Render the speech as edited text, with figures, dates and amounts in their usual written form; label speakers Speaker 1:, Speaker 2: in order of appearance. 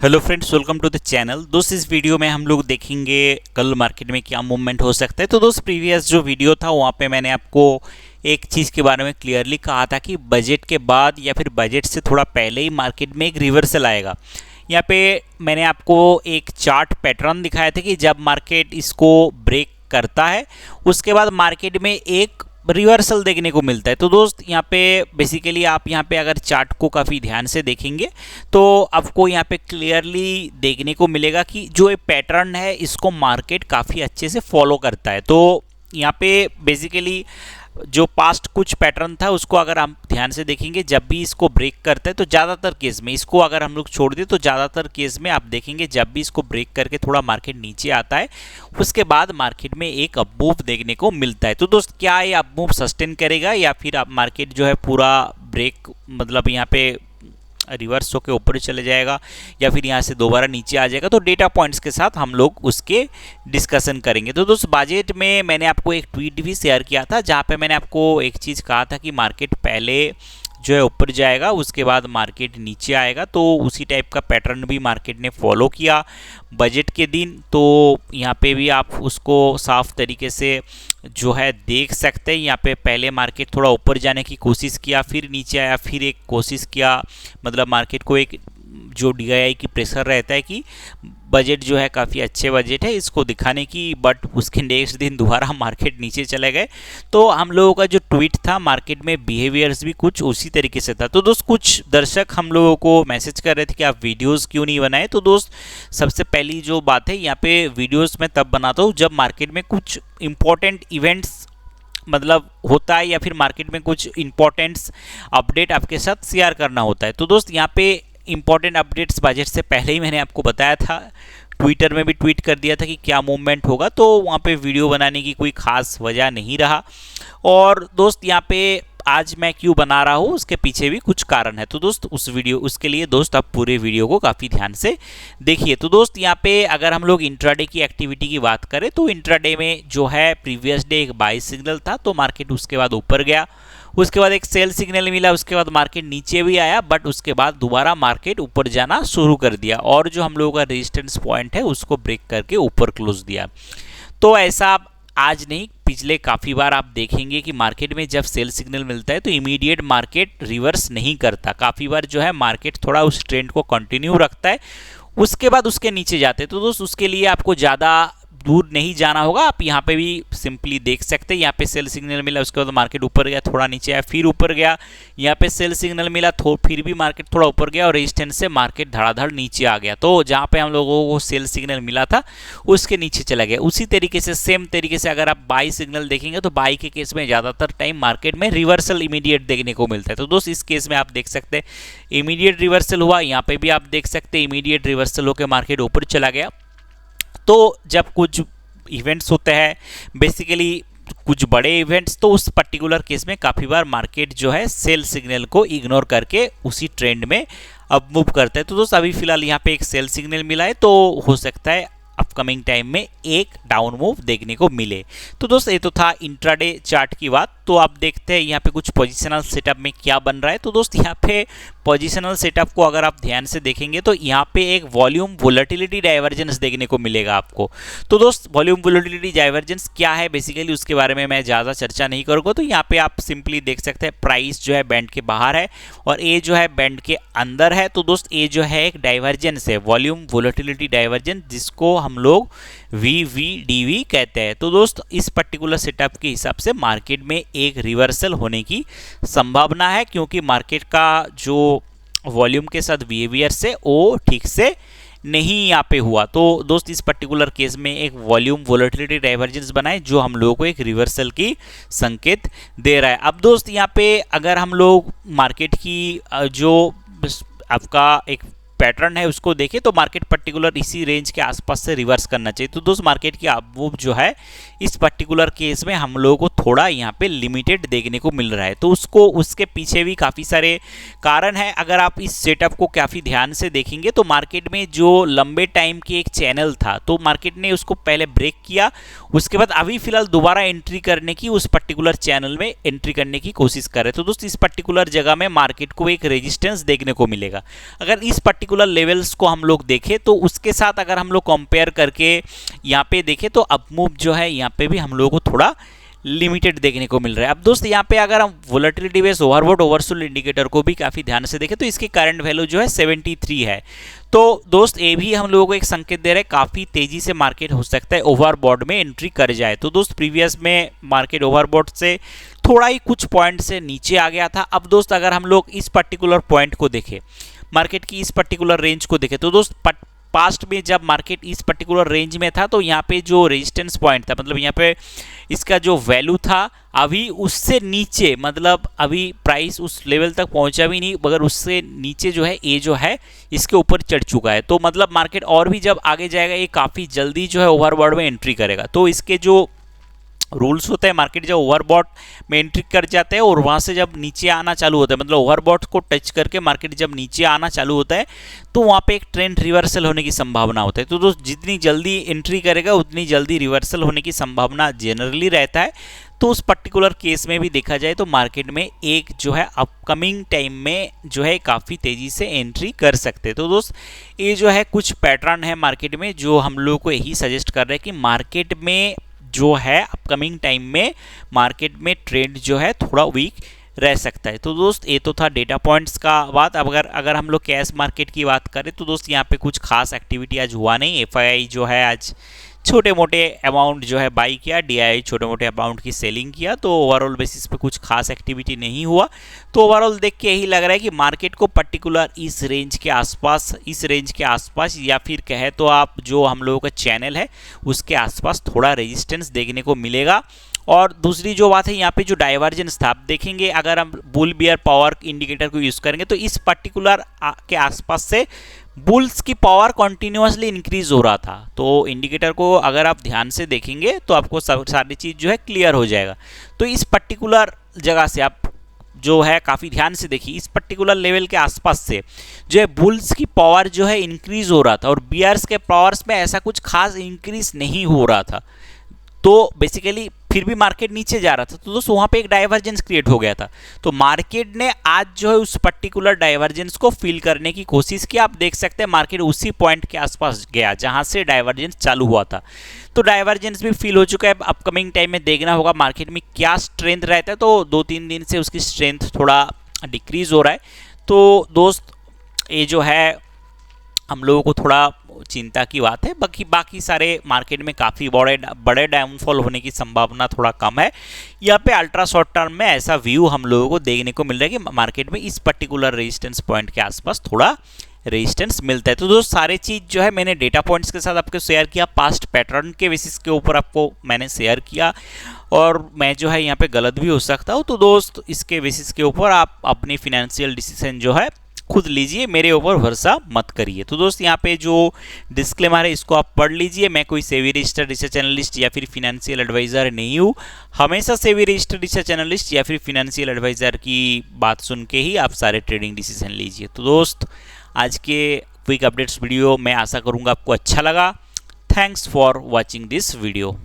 Speaker 1: Hello friends, welcome to the channel. दोस्त इस video में हम लोग देखेंगे कल मार्केट में क्या मूवमेंट हो सकता है। तो दोस्त प्रीवियस जो वीडियो था वहाँ पे मैंने आपको एक चीज़ के बारे में क्लियरली कहा था कि बजट के बाद या फिर बजट से थोड़ा पहले ही मार्केट में एक रिवर्सल आएगा। यहाँ पे मैंने आपको एक चार्ट पैटर्न दिखाया था कि जब मार्केट इसको ब्रेक करता है उसके बाद मार्केट में एक रिवर्सल देखने को मिलता है। तो दोस्त यहाँ पे बेसिकली आप यहाँ पे अगर चार्ट को काफ़ी ध्यान से देखेंगे तो आपको यहाँ पे क्लियरली देखने को मिलेगा कि जो ये पैटर्न है इसको मार्केट काफ़ी अच्छे से फॉलो करता है। तो यहाँ पे बेसिकली जो पास्ट कुछ पैटर्न था उसको अगर हम ध्यान से देखेंगे, जब भी इसको ब्रेक करता है तो ज़्यादातर केस में, इसको अगर हम लोग छोड़ दें तो ज़्यादातर केस में आप देखेंगे जब भी इसको ब्रेक करके थोड़ा मार्केट नीचे आता है उसके बाद मार्केट में एक अप मूव देखने को मिलता है। तो दोस्त क्या ये अप मूव सस्टेन करेगा या फिर आप मार्केट जो है पूरा ब्रेक मतलब यहाँ पे रिवर्स होकर ऊपर चले जाएगा या फिर यहाँ से दोबारा नीचे आ जाएगा, तो डेटा पॉइंट्स के साथ हम लोग उसके डिस्कशन करेंगे। तो दोस्त बजट में मैंने आपको एक ट्वीट भी शेयर किया था जहाँ पे मैंने आपको एक चीज़ कहा था कि मार्केट पहले जो है ऊपर जाएगा उसके बाद मार्केट नीचे आएगा। तो उसी टाइप का पैटर्न भी मार्केट ने फॉलो किया बजट के दिन। तो यहाँ पे भी आप उसको साफ तरीके से जो है देख सकते हैं। यहाँ पे पहले मार्केट थोड़ा ऊपर जाने की कोशिश किया, फिर नीचे आया, फिर एक कोशिश किया, मतलब मार्केट को एक जो DII की प्रेशर रहता है कि बजट जो है काफ़ी अच्छे बजट है इसको दिखाने की, बट उसके नेक्स्ट दिन दोबारा मार्केट नीचे चले गए। तो हम लोगों का जो ट्वीट था मार्केट में बिहेवियर्स भी कुछ उसी तरीके से था। तो दोस्त कुछ दर्शक हम लोगों को मैसेज कर रहे थे कि आप वीडियोस क्यों नहीं बनाए। तो दोस्त सबसे पहली जो बात है, यहाँ पे वीडियोस मैं तब बनाता हूँ जब मार्केट में कुछ इंपॉर्टेंट इवेंट्स मतलब होता है या फिर मार्केट में कुछ इंपॉर्टेंट्स अपडेट आपके साथ शेयर करना होता है। तो दोस्त यहाँ पे इंपॉर्टेंट अपडेट्स बजट से पहले ही मैंने आपको बताया था, ट्विटर में भी ट्वीट कर दिया था कि क्या मूवमेंट होगा, तो वहाँ पे वीडियो बनाने की कोई ख़ास वजह नहीं रहा। और दोस्त यहाँ पे आज मैं क्यों बना रहा हूँ उसके पीछे भी कुछ कारण है। तो दोस्त उसके लिए दोस्त आप पूरे वीडियो को काफ़ी ध्यान से देखिए। तो दोस्त यहाँ पे अगर हम लोग इंट्राडे की एक्टिविटी की बात करें तो इंट्राडे में जो है प्रीवियस डे एक बाई सिग्नल था, तो मार्केट उसके बाद ऊपर गया, उसके बाद एक सेल सिग्नल मिला, उसके बाद मार्केट नीचे भी आया, बट उसके बाद दोबारा मार्केट ऊपर जाना शुरू कर दिया और जो हम लोगों का रेजिस्टेंस पॉइंट है उसको ब्रेक करके ऊपर क्लोज दिया। तो ऐसा आज नहीं, पिछले काफ़ी बार आप देखेंगे कि मार्केट में जब सेल सिग्नल मिलता है तो इमीडिएट मार्केट रिवर्स नहीं करता। काफ़ी बार जो है मार्केट थोड़ा उस ट्रेंड को कंटिन्यू रखता है, उसके बाद उसके नीचे जाते हैं। तो दोस्त उसके लिए आपको ज़्यादा दूर नहीं जाना होगा, आप यहाँ पे भी सिंपली देख सकते हैं। यहाँ पे सेल सिग्नल मिला, उसके बाद मार्केट ऊपर गया, थोड़ा नीचे आया, फिर ऊपर गया, यहाँ पे सेल सिग्नल मिला, फिर भी मार्केट थोड़ा ऊपर गया और रेजिस्टेंस से मार्केट धड़ाधड़ नीचे आ गया। तो जहाँ पे हम लोगों को सेल सिग्नल मिला था उसके नीचे चला गया। उसी तरीके से सेम तरीके से अगर आप बाई सिग्नल देखेंगे तो बाई के केस में ज़्यादातर टाइम मार्केट में रिवर्सल इमीडिएट देखने को मिलता है। तो दोस्त इस केस में आप देख सकते हैं इमीडिएट रिवर्सल हुआ, यहाँ पे भी आप देख सकते हैं इमीडिएट रिवर्सल होकर मार्केट ऊपर चला गया। तो जब कुछ इवेंट्स होते हैं बेसिकली कुछ बड़े इवेंट्स, तो उस पर्टिकुलर केस में काफ़ी बार मार्केट जो है सेल सिग्नल को इग्नोर करके उसी ट्रेंड में अब मूव करता है। तो दोस्त अभी फिलहाल यहाँ पे एक सेल सिग्नल मिला है, तो हो सकता है अपकमिंग टाइम में एक डाउन मूव देखने को मिले। तो दोस्त ये तो था इंट्राडे चार्ट की बात। तो आप देखते हैं यहाँ पे कुछ पोजिशनल सेटअप में क्या बन रहा है। तो दोस्त यहाँ पे पोजिशनल सेटअप को अगर आप ध्यान से देखेंगे तो यहाँ पे एक वॉल्यूम वोलेटिलिटी डाइवर्जेंस देखने को मिलेगा आपको। तो दोस्त वॉल्यूम वोलेटिलिटी डाइवर्जेंस क्या है बेसिकली उसके बारे में मैं ज़्यादा चर्चा नहीं करूँगा। तो यहाँ पे आप सिंपली देख सकते हैं प्राइस जो है बैंड के बाहर है और ए जो है बैंड के अंदर है। तो दोस्त ए जो है एक डाइवर्जेंस है, वॉल्यूम वोलेटिलिटी डाइवर्जेंस, जिसको हम लोग VVDV कहते हैं। तो दोस्त इस पर्टिकुलर सेटअप के हिसाब से मार्केट में एक रिवर्सल होने की संभावना है, क्योंकि मार्केट का जो वॉल्यूम के साथ बिहेवियर से वो ठीक से नहीं यहाँ पे हुआ। तो दोस्त इस पर्टिकुलर केस में एक वॉल्यूम वोलेटिलिटी डाइवर्जेंस बनाए जो हम लोगों को एक रिवर्सल की संकेत दे रहा है। अब दोस्त यहाँ पे अगर हम लोग मार्केट की जो आपका एक पैटर्न है उसको देखें तो मार्केट पर्टिकुलर इसी रेंज के आसपास से रिवर्स करना चाहिए। तो दोस्त मार्केट की अपमूव जो है इस पर्टिकुलर केस में हम लोगों को थोड़ा यहाँ पे लिमिटेड देखने को मिल रहा है। तो उसके पीछे भी काफ़ी सारे कारण है। अगर आप इस सेटअप को काफ़ी ध्यान से देखेंगे तो मार्केट में जो लंबे टाइम की एक चैनल था तो मार्केट ने उसको पहले ब्रेक किया, उसके बाद अभी फिलहाल दोबारा एंट्री करने की उस पर्टिकुलर चैनल में एंट्री करने की कोशिश कर रहे। तो दोस्त इस पर्टिकुलर जगह में मार्केट को एक रेजिस्टेंस देखने को मिलेगा। अगर इस पर्टिकुलर लेवल्स को हम लोग देखें तो उसके साथ अगर हम लोग कंपेयर करके यहाँ पे देखें तो अप मूव जो है यहाँ पे भी हम लोगों को थोड़ा लिमिटेड देखने को मिल रहा है। अब दोस्त यहाँ पे अगर हम volatility based overbought oversold indicator को भी काफ़ी ध्यान से देखें तो इसकी करंट वैल्यू जो है 73 है। तो दोस्त ये भी हम लोगों को एक संकेत दे रहा है काफ़ी तेज़ी से मार्केट हो सकता है ओवरबॉट में एंट्री कर जाए। तो दोस्त प्रीवियस में मार्केट ओवरबॉट से थोड़ा ही कुछ पॉइंट से नीचे आ गया था। अब दोस्त अगर हम लोग इस पर्टिकुलर पॉइंट को देखें, मार्केट की इस पर्टिकुलर रेंज को देखें तो दोस्त पास्ट में जब मार्केट इस पर्टिकुलर रेंज में था तो यहाँ पे जो रेजिस्टेंस पॉइंट था, मतलब यहाँ पे इसका जो वैल्यू था अभी उससे नीचे, मतलब अभी प्राइस उस लेवल तक पहुंचा भी नहीं मगर उससे नीचे जो है ये जो है इसके ऊपर चढ़ चुका है। तो मतलब मार्केट और भी जब आगे जाएगा ये काफ़ी जल्दी जो है ओवरबॉट में एंट्री करेगा। तो इसके जो रूल्स होते हैं, मार्केट जब ओवरबॉट में एंट्री कर जाते हैं और वहाँ से जब नीचे आना चालू होता है, मतलब ओवरबॉट को टच करके मार्केट जब नीचे आना चालू होता है तो वहाँ पे एक ट्रेंड रिवर्सल होने की संभावना होता है। तो दोस्त जितनी जल्दी एंट्री करेगा उतनी जल्दी रिवर्सल होने की संभावना जनरली रहता है। तो उस पर्टिकुलर केस में भी देखा जाए तो मार्केट में एक जो है अपकमिंग टाइम में जो है काफ़ी तेज़ी से एंट्री कर सकते हैं। तो दोस्त ये जो है कुछ पैटर्न है मार्केट में जो हम लोग को यही सजेस्ट कर रहे हैं कि मार्केट में जो है अपकमिंग टाइम में मार्केट में ट्रेंड जो है थोड़ा वीक रह सकता है। तो दोस्त ये तो था डेटा पॉइंट्स का बात। अब अगर हम लोग कैश मार्केट की बात करें तो दोस्त यहाँ पे कुछ खास एक्टिविटी आज हुआ नहीं। एफआईआई जो है आज छोटे मोटे अमाउंट जो है बाई किया, डीआईआई छोटे मोटे अमाउंट की सेलिंग किया। तो ओवरऑल बेसिस पे कुछ खास एक्टिविटी नहीं हुआ। तो ओवरऑल देख के यही लग रहा है कि मार्केट को पर्टिकुलर इस रेंज के आसपास या फिर कहे तो आप जो हम लोगों का चैनल है उसके आसपास थोड़ा रेजिस्टेंस देखने को मिलेगा। और दूसरी जो बात है यहाँ पे जो डाइवर्जेंस था, आप देखेंगे अगर हम बुल बियर पावर इंडिकेटर को यूज़ करेंगे तो इस पर्टिकुलर के आसपास से बुल्स की पावर कॉन्टिन्यूसली इंक्रीज हो रहा था। तो इंडिकेटर को अगर आप ध्यान से देखेंगे तो आपको सारी चीज़ जो है क्लियर हो जाएगा। तो इस पर्टिकुलर जगह से आप जो है काफ़ी ध्यान से देखिए, इस पर्टिकुलर लेवल के आसपास से जो है बुल्स की पावर जो है इंक्रीज हो रहा था और बियर्स के पावर्स में ऐसा कुछ खास इंक्रीज नहीं हो रहा था। तो बेसिकली फिर भी मार्केट नीचे जा रहा था। तो दोस्तों वहाँ पे एक डाइवर्जेंस क्रिएट हो गया था। तो मार्केट ने आज जो है उस पर्टिकुलर डाइवर्जेंस को फिल करने की कोशिश की। आप देख सकते हैं मार्केट उसी पॉइंट के आसपास गया जहाँ से डाइवर्जेंस चालू हुआ था। तो डाइवर्जेंस भी फिल हो चुका है। अपकमिंग टाइम में देखना होगा मार्केट में क्या स्ट्रेंथ रहता है। तो 2-3 दिन से उसकी स्ट्रेंथ थोड़ा डिक्रीज हो रहा है। तो दोस्त ये जो है हम लोगों को थोड़ा चिंता की बात है। बाकी सारे मार्केट में काफ़ी बड़े डाउनफॉल होने की संभावना थोड़ा कम है। यहाँ पे अल्ट्रा शॉर्ट टर्म में ऐसा व्यू हम लोगों को देखने को मिल रहा है कि मार्केट में इस पर्टिकुलर रेजिस्टेंस पॉइंट के आसपास थोड़ा रेजिस्टेंस मिलता है। तो दोस्त सारे चीज़ जो है मैंने डेटा पॉइंट्स के साथ आपको शेयर किया, पास्ट पैटर्न के बेसिस के ऊपर आपको मैंने शेयर किया और मैं जो है यहाँ पे गलत भी हो सकता हूँ। तो दोस्त इसके बेसिस के ऊपर आप अपनी फिनेंशियल डिसीजन जो है खुद लीजिए, मेरे ऊपर भरोसा मत करिए। तो दोस्त यहाँ पे जो डिस्क्लेमर है इसको आप पढ़ लीजिए। मैं कोई सेबी रजिस्टर्ड रिसर्च एनालिस्ट या फिर फिनेंशियल एडवाइज़र नहीं हूँ। हमेशा सेबी रजिस्टर्ड रिसर्च एनालिस्ट या फिर फिनेंशियल एडवाइज़र की बात सुन के ही आप सारे ट्रेडिंग डिसीजन लीजिए। तो दोस्त आज के क्विक अपडेट्स वीडियो मैं आशा करूँगा आपको अच्छा लगा। Thanks for watching this video.